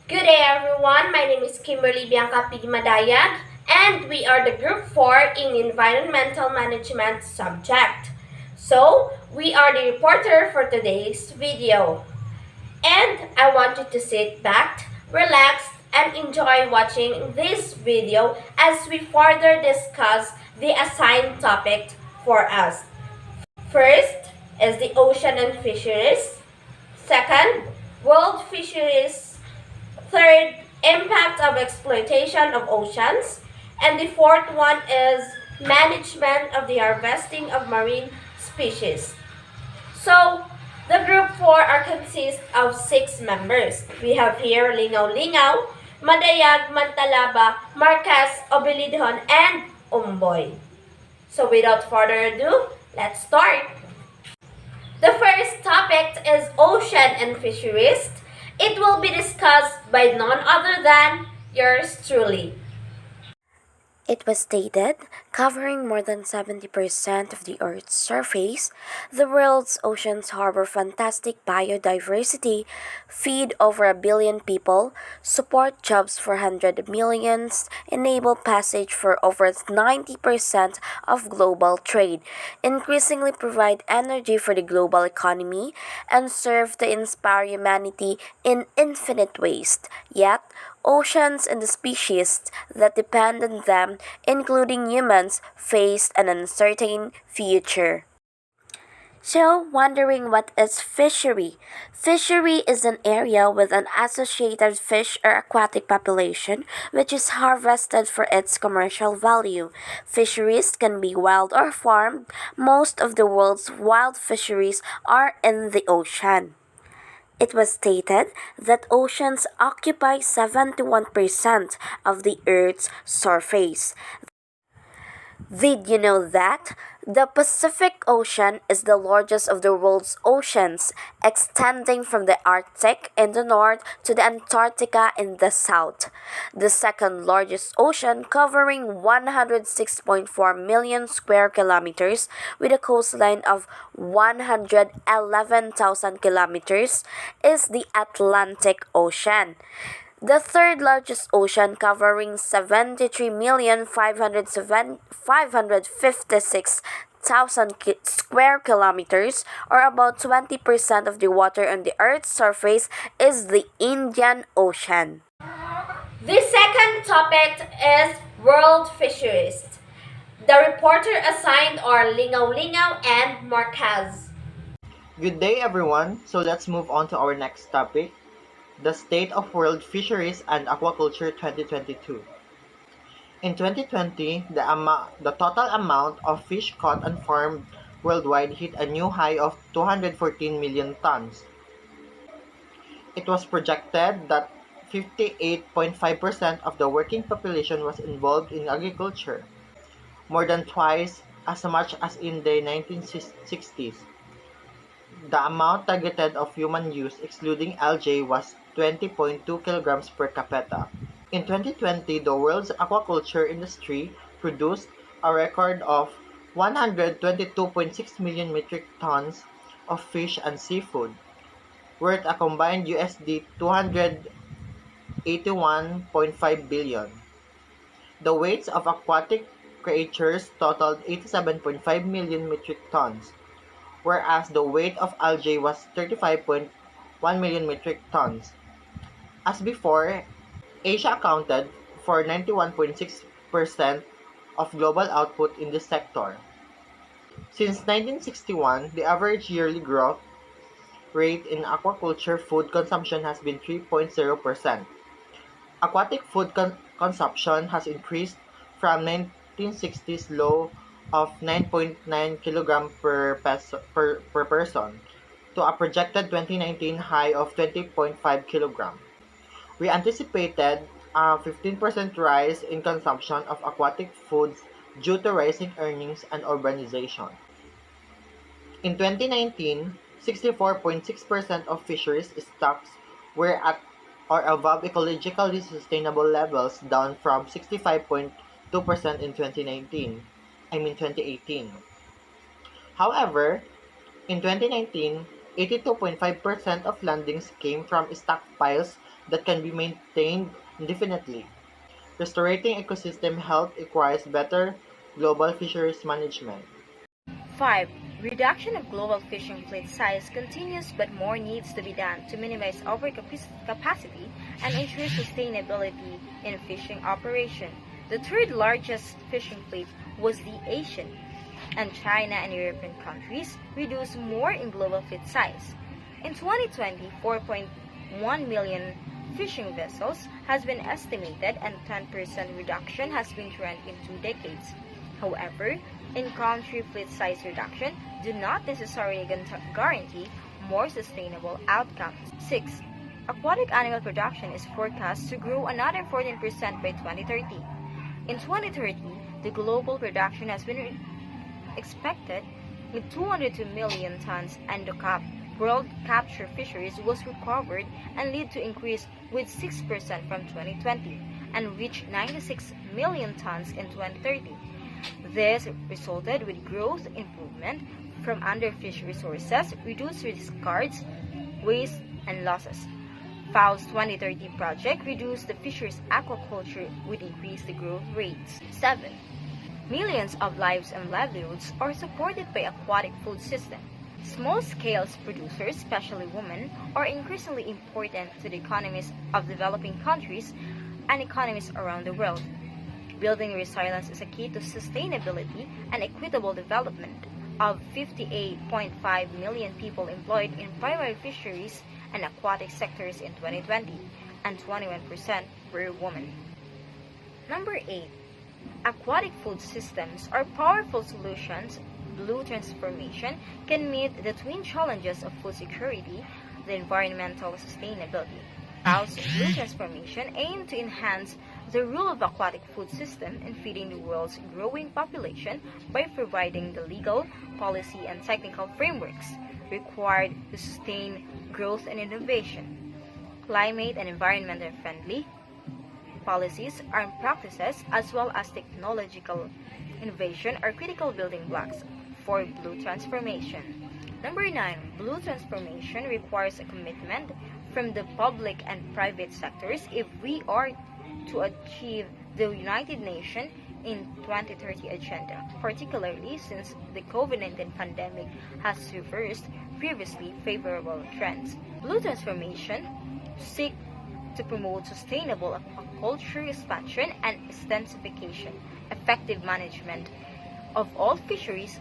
Good day everyone, my name is Kimberly Bianca Pigmadayag and we are the Group 4 in Environmental Management subject. So, we are the reporter for today's video. And I want you to sit back, relax, and enjoy watching this video as we further discuss the assigned topic for us. First is the ocean and fisheries. Second, world fisheries. Third, impact of exploitation of oceans. And the fourth one is management of the harvesting of marine species. So, the group 4 are consist of 6 members. We have here Lingaw Lingaw, Madayag, Mantalaba, Marcas, Obilidhon, and Umboy. So without further ado, let's start. The first topic is ocean and fisheries. It will be discussed by none other than yours truly. It was stated, covering more than 70% of the Earth's surface, the world's oceans harbor fantastic biodiversity, feed over a billion people, support jobs for hundreds of millions, enable passage for over 90% of global trade, increasingly provide energy for the global economy, and serve to inspire humanity in infinite ways. Yet, oceans and the species that depend on them, including humans, face an uncertain future. So, wondering what is fishery? Fishery is an area with an associated fish or aquatic population which is harvested for its commercial value. Fisheries can be wild or farmed. Most of the world's wild fisheries are in the ocean. It was stated that oceans occupy 71% of the Earth's surface. Did you know that? The Pacific Ocean is the largest of the world's oceans, extending from the Arctic in the north to the Antarctica in the south. The second largest ocean, covering 106.4 million square kilometers with a coastline of 111,000 kilometers, is the Atlantic Ocean. The third largest ocean, covering 73,556,000 square kilometers, or about 20% of the water on the Earth's surface, is the Indian Ocean. The second topic is world fisheries. The reporter assigned are Lingaw Lingaw and Marquez. Good day everyone, so let's move on to our next topic, the State of World Fisheries and Aquaculture 2022. In 2020, the total amount of fish caught and farmed worldwide hit a new high of 214 million tons. It was projected that 58.5% of the working population was involved in agriculture, more than twice as much as in the 1960s. The amount targeted of human use, excluding algae, was 20.2 kilograms per capita. In 2020, the world's aquaculture industry produced a record of 122.6 million metric tons of fish and seafood, worth a combined USD 281.5 billion. The weights of aquatic creatures totaled 87.5 million metric tons, whereas the weight of algae was 35.1 million metric tons. As before, Asia accounted for 91.6% of global output in this sector. Since 1961, the average yearly growth rate in aquaculture food consumption has been 3.0%. Aquatic food consumption has increased from 1960s low of 9.9 kg per person to a projected 2019 high of 20.5 kg. We anticipated a 15% rise in consumption of aquatic foods due to rising earnings and urbanization. In 2019, 64.6% of fisheries stocks were at or above ecologically sustainable levels, down from 65.2% in 2018. However, in 2019, 82.5% of landings came from stockpiles that can be maintained indefinitely. Restoring ecosystem health requires better global fisheries management. 5. Reduction of global fishing fleet size continues, but more needs to be done to minimize overcapacity and ensure sustainability in fishing operation. The third largest fishing fleet was the Asian, and China and European countries reduced more in global fleet size. In 2020, 4.1 million fishing vessels has been estimated, and 10% reduction has been trend in 2 decades. However, in-country fleet size reduction do not necessarily guarantee more sustainable outcomes. 6. Aquatic animal production is forecast to grow another 14% by 2030. In 2030, the global production has been expected with 202 million tons, and the world capture fisheries was recovered and lead to increase with 6% from 2020 and reach 96 million tons in 2030. This resulted with growth improvement from underfished resources, reduced discards, waste, and losses. FAO's 2030 project reduced the fisheries aquaculture would increase the growth rates. 7. Millions of lives and livelihoods are supported by aquatic food system. Small-scale producers, especially women, are increasingly important to the economies of developing countries and economies around the world. Building resilience is a key to sustainability and equitable development. Of 58.5 million people employed in primary fisheries and aquatic sectors in 2020, and 21% were women. Number 8. Aquatic food systems are powerful solutions. Blue transformation can meet the twin challenges of food security, the environmental sustainability. FAO's Blue Transformation aimed to enhance the role of aquatic food system in feeding the world's growing population by providing the legal, policy, and technical frameworks required to sustain growth and innovation. Climate and environmental friendly policies and practices, as well as technological innovation, are critical building blocks for blue transformation. Number 9. Blue transformation requires a commitment from the public and private sectors if we are to achieve the United Nations in 2030 agenda, particularly since the COVID-19 pandemic has reversed previously favorable trends. Blue transformation seeks to promote sustainable aquaculture expansion and intensification, effective management of all fisheries,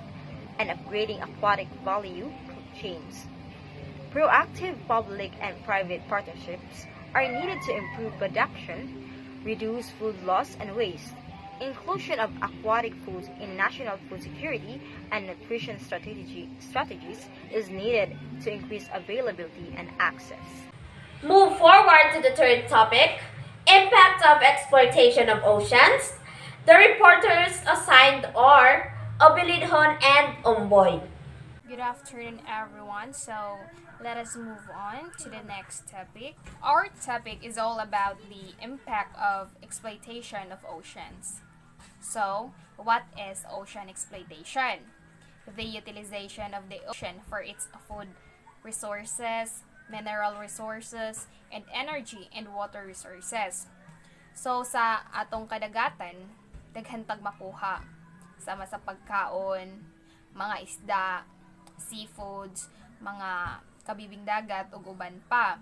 and upgrading aquatic value chains. Proactive public and private partnerships are needed to improve production, reduce food loss and waste. Inclusion of aquatic foods in national food security and nutrition strategies is needed to increase availability and access. Move forward to the third topic, impact of exploitation of oceans. The reporters assigned are Obilidhon and Omboy. Good afternoon, everyone. So let us move on to the next topic. Our topic is all about the impact of exploitation of oceans. So, what is ocean exploitation? The utilization of the ocean for its food resources, mineral resources, and energy and water resources. So, sa atong kadagatan, daghan tag makuha sama sa pagkaon, mga isda, seafoods, mga kabibing dagat ug uban pa.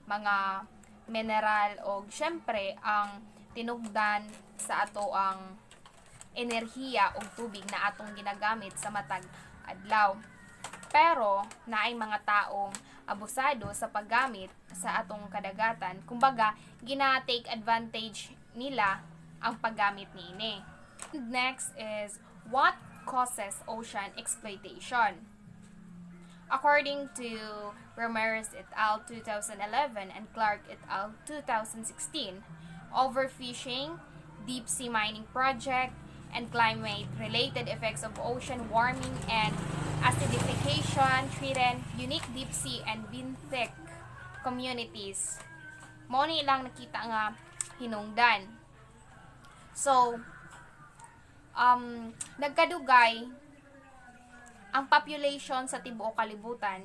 Mga mineral o syempre ang tinugdan sa ato ang enerhiya o tubig na atong ginagamit sa matag adlaw. Pero naay mga taong abusado sa paggamit sa atong kadagatan, kumbaga gina-take advantage nila ang paggamit niini. Next is what causes ocean exploitation. According to Ramirez et al. 2011 and Clark et al. 2016, overfishing, deep-sea mining project, and climate-related effects of ocean warming and acidification threaten unique deep-sea and benthic communities. Mao ni ilang nakita nga hinungdan. So, nagkadugay ang population sa tibuok kalibutan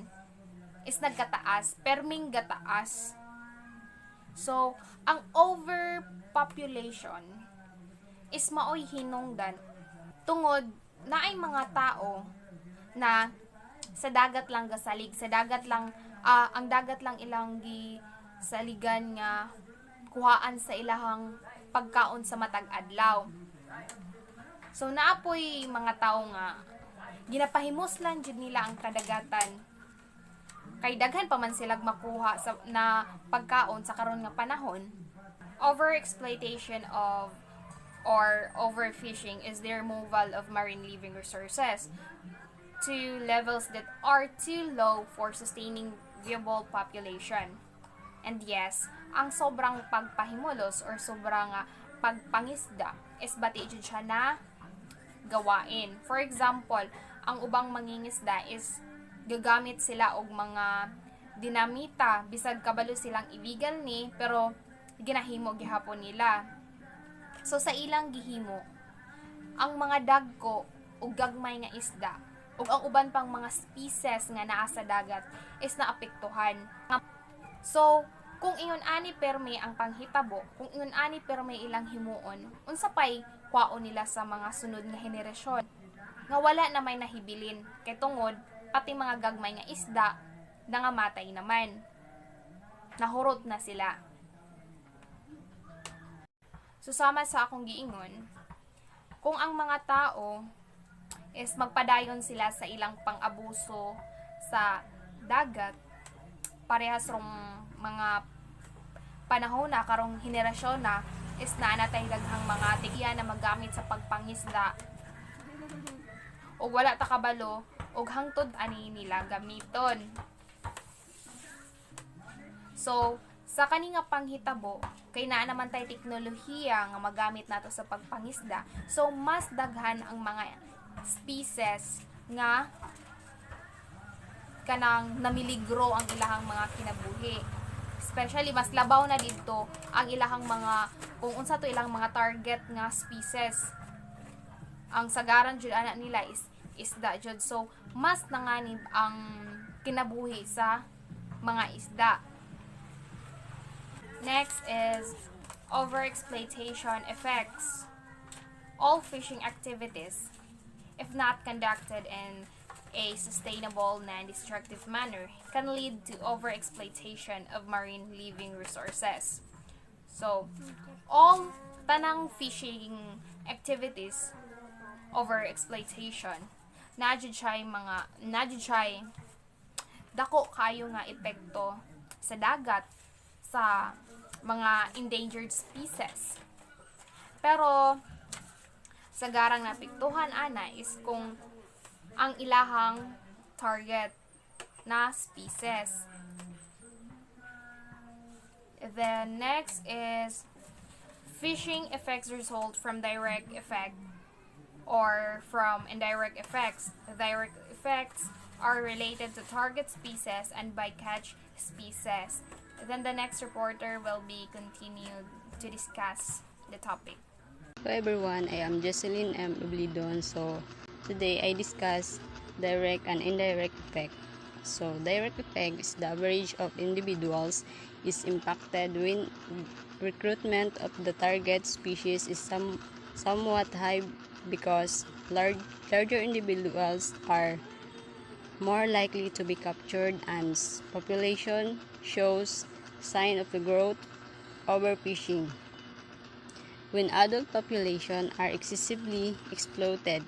is nagkataas, perming gataas So, ang overpopulation is maoy hinungdan tungod na ay mga tao na sa dagat lang gasalig, sa dagat lang ang dagat lang ilang gi saligan nga kuhaan sa ilahang pagkaon sa matag adlaw. So naapoy mga tao nga ginapahimuslan jud nila ang kadagatan kay daghan pa man sila makuha sa na pagkaon sa karon nga panahon. Overexploitation of or overfishing is the removal of marine living resources to levels that are too low for sustaining viable population. And yes, ang sobrang pagpahimulos or sobrang pagpangisda is bati jud siya na gawain. For example, ang ubang mangingisda is gagamit sila og mga dinamita bisag kabalo silang illegal ni pero ginahimo gihapon nila. So sa ilang gihimo, ang mga dagko ug gagmay nga isda ug ang uban pang mga species nga naa sa dagat is naapektuhan. So, kung ingon ani perme ang panghitabo, kung ingon ani perme ilang himuon, unsa pay kwaon nila sa mga sunod nga henerasyon nga wala na may nahibilin kay tungod pati mga gagmay nga isda nangamatay naman. Nahurot na sila. Susama sa akong giingon, kung ang mga tao is magpadayon sila sa ilang pang-abuso sa dagat, parehas rong mga panahon na karong henerasyon na is naanatay daghang mga tigya na magamit sa pagpangisda o wala ta kabalo og hangtod ani nila gamiton. So sa kani nga panghitabo kay naa naman tay teknolohiya nga magamit nato sa pagpangisda, so mas daghan ang mga species nga kanang namiligro ang ilahang mga kinabuhi. Especially mas labaw na dito ang ilahang mga kung unsa to ilang mga target nga species. Ang sagaran jud ana nila is isda jud. So mas nanganib ang kinabuhi sa mga isda. Next is overexploitation effects. All fishing activities, if not conducted in a sustainable, non-destructive manner, can lead to overexploitation of marine living resources. So, all tanang fishing activities, overexploitation, nadjud siya dako kayo nga epekto sa dagat, sa mga endangered species. Pero sa garang napiktuhan ana is kung ang ilahang target na species. The next is fishing effects result from direct effect or from indirect effects. The direct effects are related to target species and bycatch species. Then the next reporter will be continued to discuss the topic. Hello everyone, I am Jocelyn M. Oblidon. So today I discuss direct and indirect effect. So direct effect is the average of individuals is impacted when recruitment of the target species is somewhat high because larger individuals are more likely to be captured and population shows sign of the growth overfishing. When adult population are excessively exploited,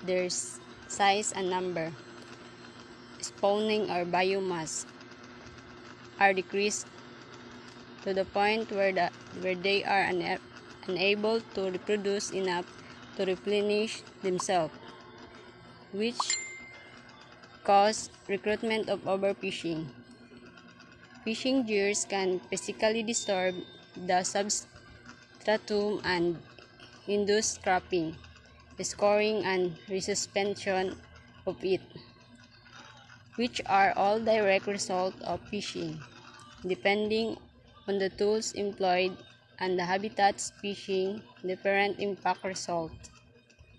their size and number, spawning or biomass are decreased to the point where they are unable to reproduce enough to replenish themselves, which cause recruitment of overfishing. Fishing gears can physically disturb the substratum and induce scrapping, scoring, and resuspension of it, which are all direct result of fishing. Depending on the tools employed and the habitats fishing, different impact result.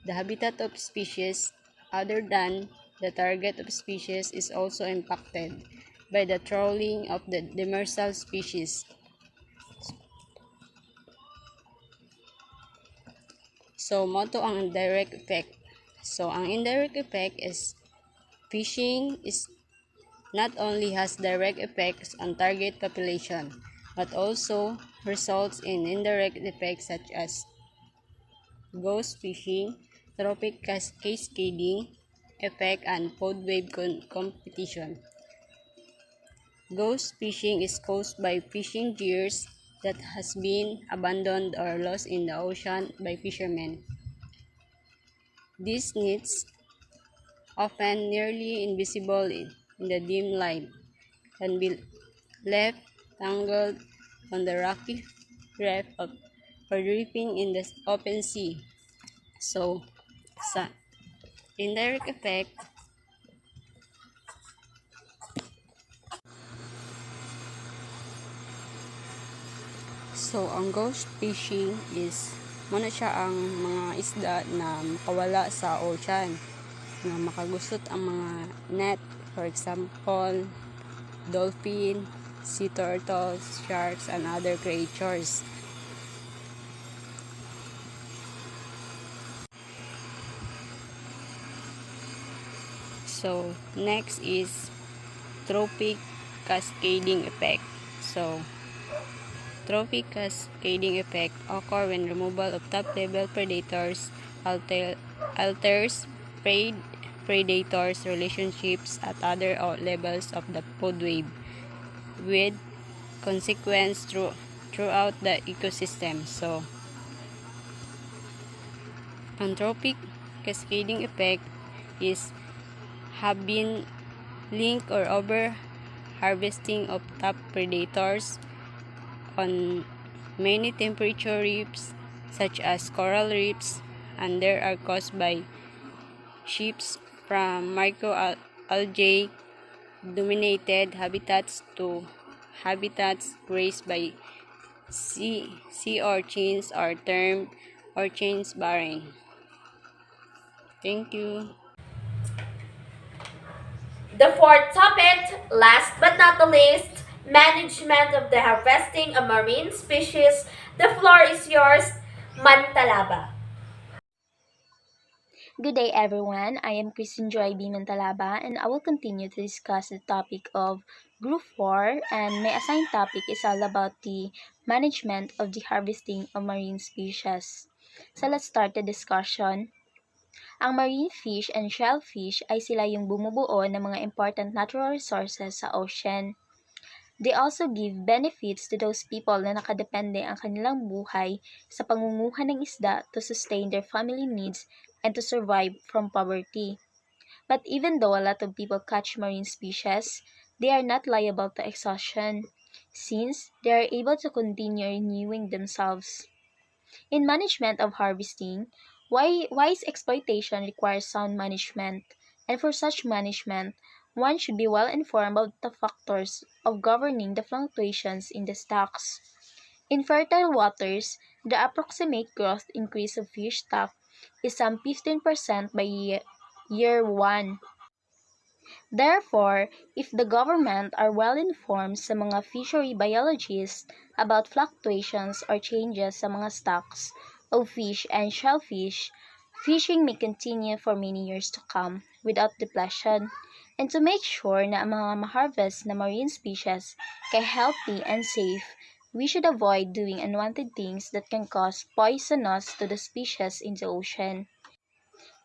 The habitat of species other than the target of species is also impacted by the trawling of the demersal species. So, moto ang indirect effect. So, ang indirect effect is fishing is not only has direct effects on target population, but also results in indirect effects such as ghost fishing, trophic cascading effect, and pod wave competition. Ghost fishing is caused by fishing gears that has been abandoned or lost in the ocean by fishermen. These nets, often nearly invisible in the dim light, can be left tangled on the rocky reef or drifting in the open sea. So, sa indirect effect, ang ghost fishing is muna siya ang mga isda na makawala sa ocean, na makagusot ang mga net, for example, dolphin, sea turtles, sharks, and other creatures. So, next is trophic cascading effect. So, trophic cascading effect occur when removal of top-level predators alters predators' relationships at other levels of the food web, with consequence throughout the ecosystem. So, ang trophic cascading effect is have been linked or over harvesting of top predators on many temperature reefs such as coral reefs, and they are caused by shifts from microalgae dominated habitats to habitats raised by sea urchins, or termed urchins barring. Thank you. The fourth topic, last but not the least, management of the harvesting of marine species. The floor is yours, Mantalaba. Good day, everyone. I am Christine Joy B. Mantalaba, and I will continue to discuss the topic of Group 4, and my assigned topic is all about the management of the harvesting of marine species. So let's start the discussion. Ang marine fish and shellfish ay sila yung bumubuo ng mga important natural resources sa ocean. They also give benefits to those people na nakadepende ang kanilang buhay sa pangunguha ng isda to sustain their family needs and to survive from poverty. But even though a lot of people catch marine species, they are not liable to exhaustion, since they are able to continue renewing themselves. In management of harvesting, wise exploitation requires sound management, and for such management, one should be well informed about the factors of governing the fluctuations in the stocks. In fertile waters, the approximate growth increase of fish stock is some 15% by year 1. Therefore, if the government are well informed sa mga fishery biologists about fluctuations or changes sa mga stocks of fish and shellfish, fishing may continue for many years to come without depletion. And to make sure na ang mga ma-harvest na marine species kay healthy and safe, we should avoid doing unwanted things that can cause poisonous to the species in the ocean.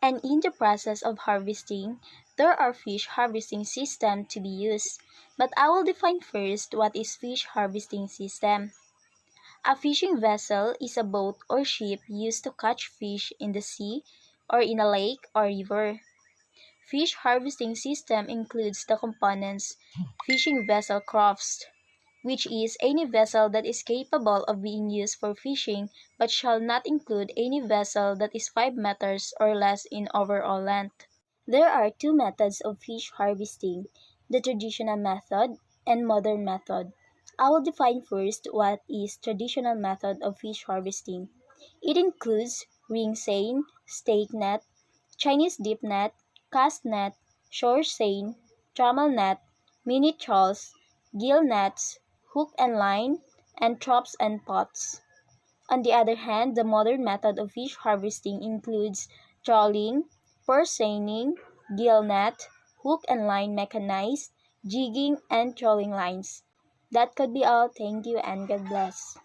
And in the process of harvesting, there are fish harvesting systems to be used. But I will define first what is fish harvesting system. A fishing vessel is a boat or ship used to catch fish in the sea or in a lake or river. Fish harvesting system includes the components fishing vessel crafts, which is any vessel that is capable of being used for fishing but shall not include any vessel that is 5 meters or less in overall length. There are two methods of fish harvesting, the traditional method and modern method. I will define first what is traditional method of fish harvesting. It includes ring seine, stake net, Chinese dip net, cast net, shore seine, trammel net, mini trawls, gill nets, hook and line, and traps and pots. On the other hand, the modern method of fish harvesting includes trawling, purse seining, gill net, hook and line mechanized, jigging, and trolling lines. That could be all. Thank you and God bless.